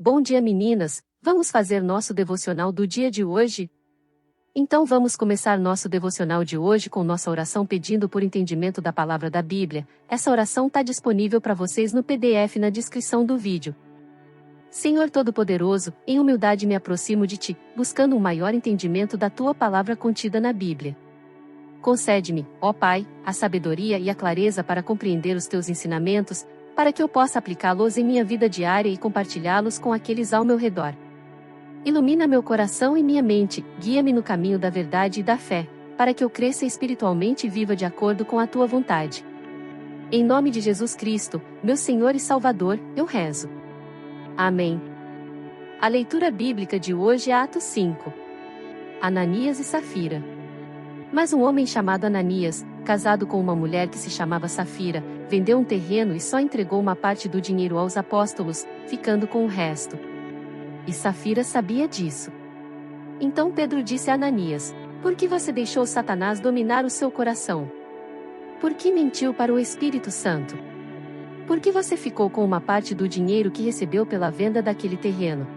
Bom dia, meninas! Vamos fazer nosso devocional do dia de hoje? Então vamos começar nosso devocional de hoje com nossa oração pedindo por entendimento da palavra da Bíblia. Essa oração está disponível para vocês no PDF na descrição do vídeo. Senhor Todo-Poderoso, em humildade me aproximo de Ti, buscando um maior entendimento da Tua palavra contida na Bíblia. Concede-me, ó Pai, a sabedoria e a clareza para compreender os Teus ensinamentos, para que eu possa aplicá-los em minha vida diária e compartilhá-los com aqueles ao meu redor. Ilumina meu coração e minha mente, guia-me no caminho da verdade e da fé, para que eu cresça espiritualmente e viva de acordo com a Tua vontade. Em nome de Jesus Cristo, meu Senhor e Salvador, eu rezo. Amém. A leitura bíblica de hoje é Atos 5. Ananias e Safira. Mas um homem chamado Ananias, casado com uma mulher que se chamava Safira, vendeu um terreno e só entregou uma parte do dinheiro aos apóstolos, ficando com o resto. E Safira sabia disso. Então Pedro disse a Ananias: por que você deixou Satanás dominar o seu coração? Por que mentiu para o Espírito Santo? Por que você ficou com uma parte do dinheiro que recebeu pela venda daquele terreno?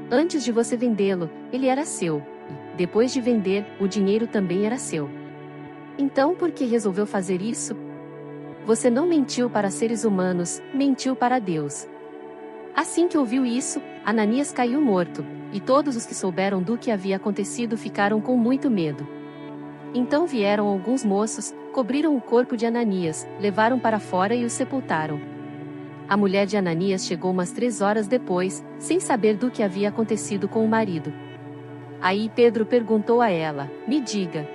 Antes de você vendê-lo, ele era seu. E, depois de vender, o dinheiro também era seu. Então por que resolveu fazer isso? Você não mentiu para seres humanos, mentiu para Deus. Assim que ouviu isso, Ananias caiu morto, e todos os que souberam do que havia acontecido ficaram com muito medo. Então vieram alguns moços, cobriram o corpo de Ananias, levaram para fora e o sepultaram. A mulher de Ananias chegou umas 3 horas depois, sem saber do que havia acontecido com o marido. Aí Pedro perguntou a ela: me diga,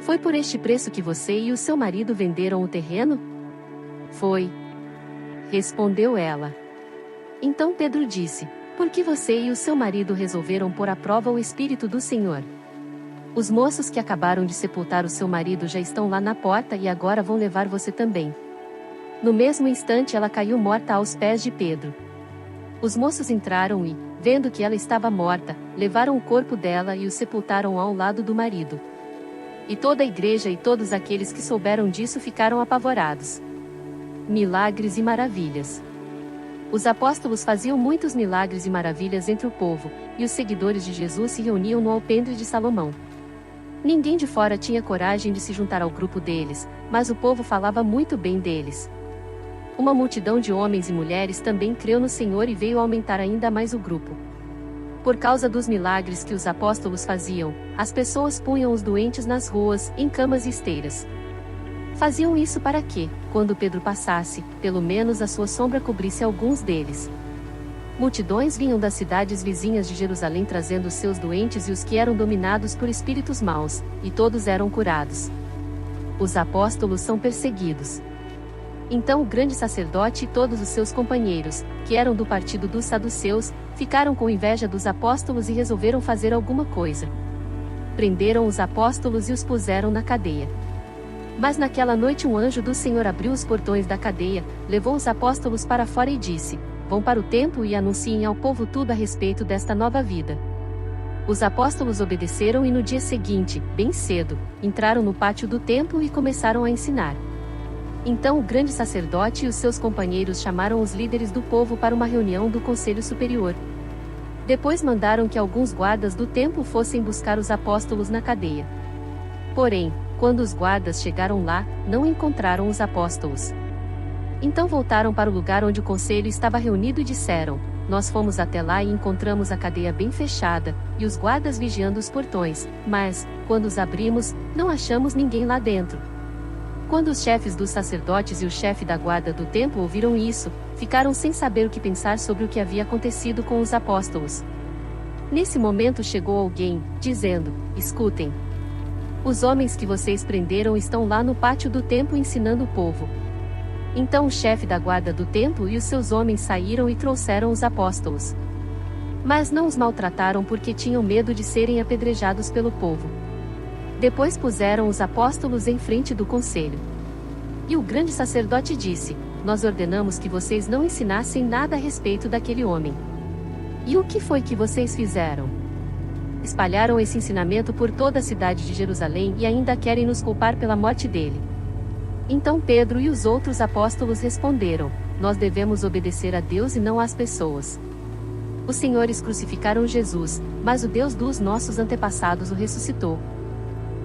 foi por este preço que você e o seu marido venderam o terreno? Foi, respondeu ela. Então Pedro disse: por que você e o seu marido resolveram pôr à prova o Espírito do Senhor? Os moços que acabaram de sepultar o seu marido já estão lá na porta e agora vão levar você também. No mesmo instante ela caiu morta aos pés de Pedro. Os moços entraram e, vendo que ela estava morta, levaram o corpo dela e o sepultaram ao lado do marido. E toda a igreja e todos aqueles que souberam disso ficaram apavorados. Milagres e maravilhas. Os apóstolos faziam muitos milagres e maravilhas entre o povo, e os seguidores de Jesus se reuniam no alpendre de Salomão. Ninguém de fora tinha coragem de se juntar ao grupo deles, mas o povo falava muito bem deles. Uma multidão de homens e mulheres também creu no Senhor e veio aumentar ainda mais o grupo. Por causa dos milagres que os apóstolos faziam, as pessoas punham os doentes nas ruas, em camas e esteiras. Faziam isso para que, quando Pedro passasse, pelo menos a sua sombra cobrisse alguns deles. Multidões vinham das cidades vizinhas de Jerusalém trazendo os seus doentes e os que eram dominados por espíritos maus, e todos eram curados. Os apóstolos são perseguidos. Então o grande sacerdote e todos os seus companheiros, que eram do partido dos saduceus, ficaram com inveja dos apóstolos e resolveram fazer alguma coisa. Prenderam os apóstolos e os puseram na cadeia. Mas naquela noite um anjo do Senhor abriu os portões da cadeia, levou os apóstolos para fora e disse: vão para o templo e anunciem ao povo tudo a respeito desta nova vida. Os apóstolos obedeceram e no dia seguinte, bem cedo, entraram no pátio do templo e começaram a ensinar. Então o grande sacerdote e os seus companheiros chamaram os líderes do povo para uma reunião do Conselho Superior. Depois mandaram que alguns guardas do templo fossem buscar os apóstolos na cadeia. Porém, quando os guardas chegaram lá, não encontraram os apóstolos. Então voltaram para o lugar onde o conselho estava reunido e disseram: nós fomos até lá e encontramos a cadeia bem fechada, e os guardas vigiando os portões, mas, quando os abrimos, não achamos ninguém lá dentro. Quando os chefes dos sacerdotes e o chefe da guarda do templo ouviram isso, ficaram sem saber o que pensar sobre o que havia acontecido com os apóstolos. Nesse momento chegou alguém, dizendo: escutem. Os homens que vocês prenderam estão lá no pátio do templo ensinando o povo. Então o chefe da guarda do templo e os seus homens saíram e trouxeram os apóstolos. Mas não os maltrataram porque tinham medo de serem apedrejados pelo povo. Depois puseram os apóstolos em frente do conselho. E o grande sacerdote disse: nós ordenamos que vocês não ensinassem nada a respeito daquele homem. E o que foi que vocês fizeram? Espalharam esse ensinamento por toda a cidade de Jerusalém e ainda querem nos culpar pela morte dele. Então Pedro e os outros apóstolos responderam: nós devemos obedecer a Deus e não às pessoas. Os senhores crucificaram Jesus, mas o Deus dos nossos antepassados o ressuscitou.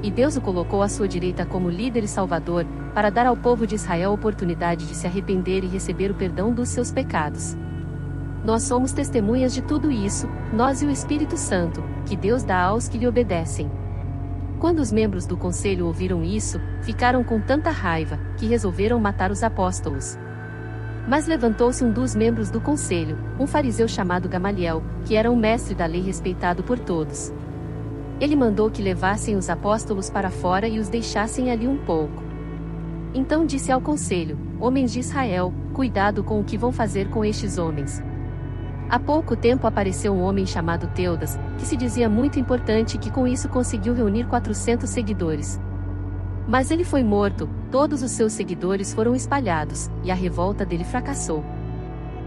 E Deus o colocou à sua direita como líder e salvador, para dar ao povo de Israel a oportunidade de se arrepender e receber o perdão dos seus pecados. Nós somos testemunhas de tudo isso, nós e o Espírito Santo, que Deus dá aos que lhe obedecem. Quando os membros do conselho ouviram isso, ficaram com tanta raiva, que resolveram matar os apóstolos. Mas levantou-se um dos membros do conselho, um fariseu chamado Gamaliel, que era um mestre da lei respeitado por todos. Ele mandou que levassem os apóstolos para fora e os deixassem ali um pouco. Então disse ao conselho: homens de Israel, cuidado com o que vão fazer com estes homens. Há pouco tempo apareceu um homem chamado Teudas, que se dizia muito importante e que com isso conseguiu reunir 400 seguidores. Mas ele foi morto, todos os seus seguidores foram espalhados, e a revolta dele fracassou.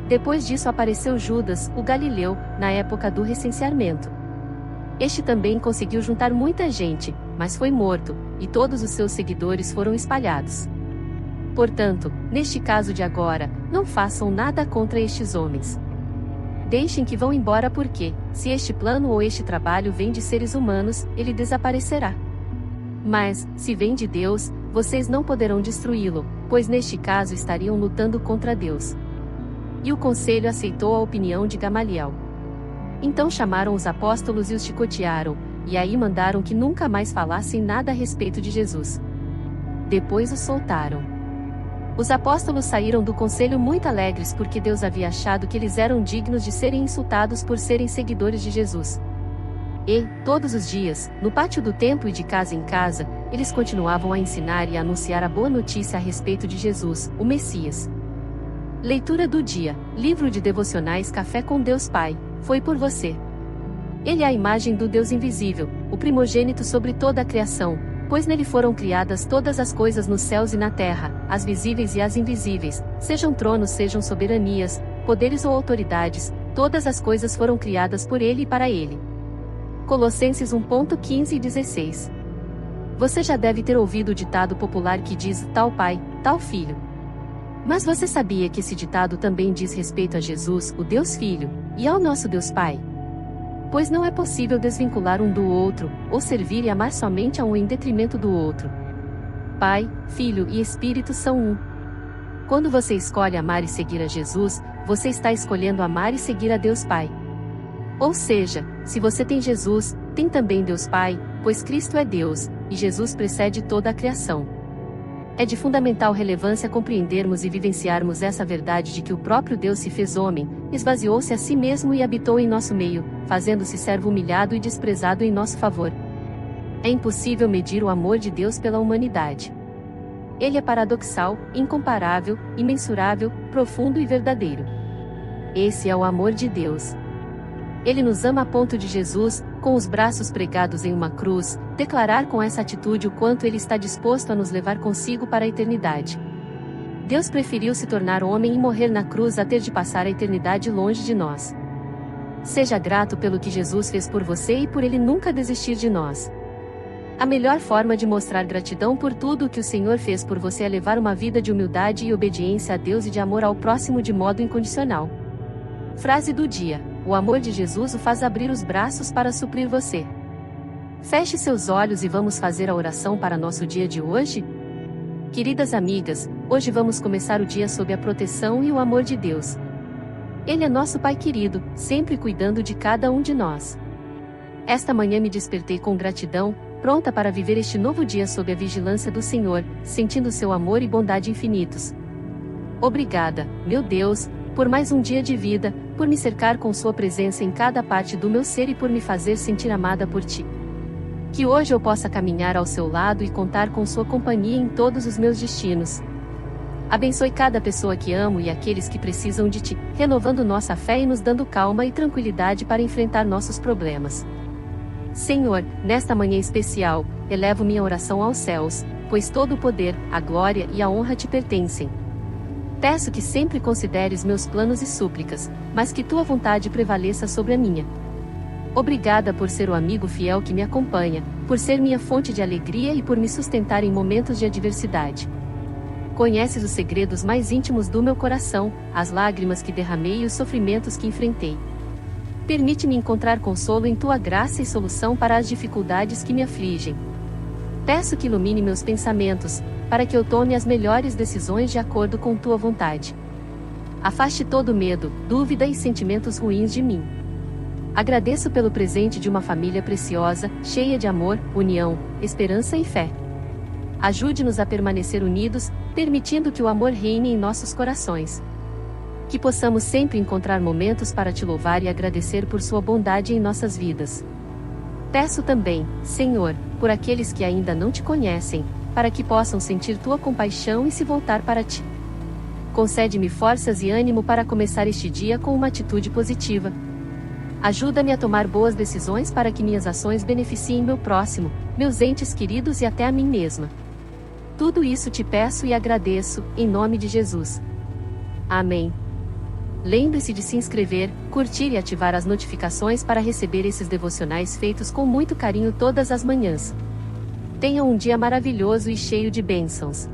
Depois disso apareceu Judas, o Galileu, na época do recenseamento. Este também conseguiu juntar muita gente, mas foi morto, e todos os seus seguidores foram espalhados. Portanto, neste caso de agora, não façam nada contra estes homens. Deixem que vão embora porque, se este plano ou este trabalho vem de seres humanos, ele desaparecerá. Mas, se vem de Deus, vocês não poderão destruí-lo, pois neste caso estariam lutando contra Deus. E o conselho aceitou a opinião de Gamaliel. Então chamaram os apóstolos e os chicotearam, e aí mandaram que nunca mais falassem nada a respeito de Jesus. Depois os soltaram. Os apóstolos saíram do conselho muito alegres porque Deus havia achado que eles eram dignos de serem insultados por serem seguidores de Jesus. E, todos os dias, no pátio do templo e de casa em casa, eles continuavam a ensinar e a anunciar a boa notícia a respeito de Jesus, o Messias. Leitura do dia, livro de devocionais Café com Deus Pai, foi por você. Ele é a imagem do Deus invisível, o primogênito sobre toda a criação, pois nele foram criadas todas as coisas nos céus e na terra, as visíveis e as invisíveis, sejam tronos, sejam soberanias, poderes ou autoridades, todas as coisas foram criadas por ele e para ele. Colossenses 1:15 e 16. Você já deve ter ouvido o ditado popular que diz, tal pai, tal filho. Mas você sabia que esse ditado também diz respeito a Jesus, o Deus Filho, e ao nosso Deus Pai? Pois não é possível desvincular um do outro, ou servir e amar somente a um em detrimento do outro. Pai, Filho e Espírito são um. Quando você escolhe amar e seguir a Jesus, você está escolhendo amar e seguir a Deus Pai. Ou seja, se você tem Jesus, tem também Deus Pai, pois Cristo é Deus, e Jesus precede toda a criação. É de fundamental relevância compreendermos e vivenciarmos essa verdade de que o próprio Deus se fez homem, esvaziou-se a si mesmo e habitou em nosso meio, fazendo-se servo humilhado e desprezado em nosso favor. É impossível medir o amor de Deus pela humanidade. Ele é paradoxal, incomparável, imensurável, profundo e verdadeiro. Esse é o amor de Deus. Ele nos ama a ponto de Jesus, com os braços pregados em uma cruz, declarar com essa atitude o quanto ele está disposto a nos levar consigo para a eternidade. Deus preferiu se tornar homem e morrer na cruz a ter de passar a eternidade longe de nós. Seja grato pelo que Jesus fez por você e por ele nunca desistir de nós. A melhor forma de mostrar gratidão por tudo o que o Senhor fez por você é levar uma vida de humildade e obediência a Deus e de amor ao próximo de modo incondicional. Frase do dia: o amor de Jesus o faz abrir os braços para suprir você. Feche seus olhos e vamos fazer a oração para nosso dia de hoje? Queridas amigas, hoje vamos começar o dia sob a proteção e o amor de Deus. Ele é nosso Pai querido, sempre cuidando de cada um de nós. Esta manhã me despertei com gratidão, pronta para viver este novo dia sob a vigilância do Senhor, sentindo seu amor e bondade infinitos. Obrigada, meu Deus, por mais um dia de vida, por me cercar com sua presença em cada parte do meu ser e por me fazer sentir amada por ti. Que hoje eu possa caminhar ao seu lado e contar com sua companhia em todos os meus destinos. Abençoe cada pessoa que amo e aqueles que precisam de ti, renovando nossa fé e nos dando calma e tranquilidade para enfrentar nossos problemas. Senhor, nesta manhã especial, elevo minha oração aos céus, pois todo o poder, a glória e a honra te pertencem. Peço que sempre consideres meus planos e súplicas, mas que tua vontade prevaleça sobre a minha. Obrigada por ser o amigo fiel que me acompanha, por ser minha fonte de alegria e por me sustentar em momentos de adversidade. Conheces os segredos mais íntimos do meu coração, as lágrimas que derramei e os sofrimentos que enfrentei. Permite-me encontrar consolo em tua graça e solução para as dificuldades que me afligem. Peço que ilumine meus pensamentos, para que eu tome as melhores decisões de acordo com tua vontade. Afaste todo medo, dúvida e sentimentos ruins de mim. Agradeço pelo presente de uma família preciosa, cheia de amor, união, esperança e fé. Ajude-nos a permanecer unidos, permitindo que o amor reine em nossos corações. Que possamos sempre encontrar momentos para te louvar e agradecer por sua bondade em nossas vidas. Peço também, Senhor, por aqueles que ainda não te conhecem, para que possam sentir tua compaixão e se voltar para ti. Concede-me forças e ânimo para começar este dia com uma atitude positiva. Ajuda-me a tomar boas decisões para que minhas ações beneficiem meu próximo, meus entes queridos e até a mim mesma. Tudo isso te peço e agradeço, em nome de Jesus. Amém. Lembre-se de se inscrever, curtir e ativar as notificações para receber esses devocionais feitos com muito carinho todas as manhãs. Tenha um dia maravilhoso e cheio de bênçãos.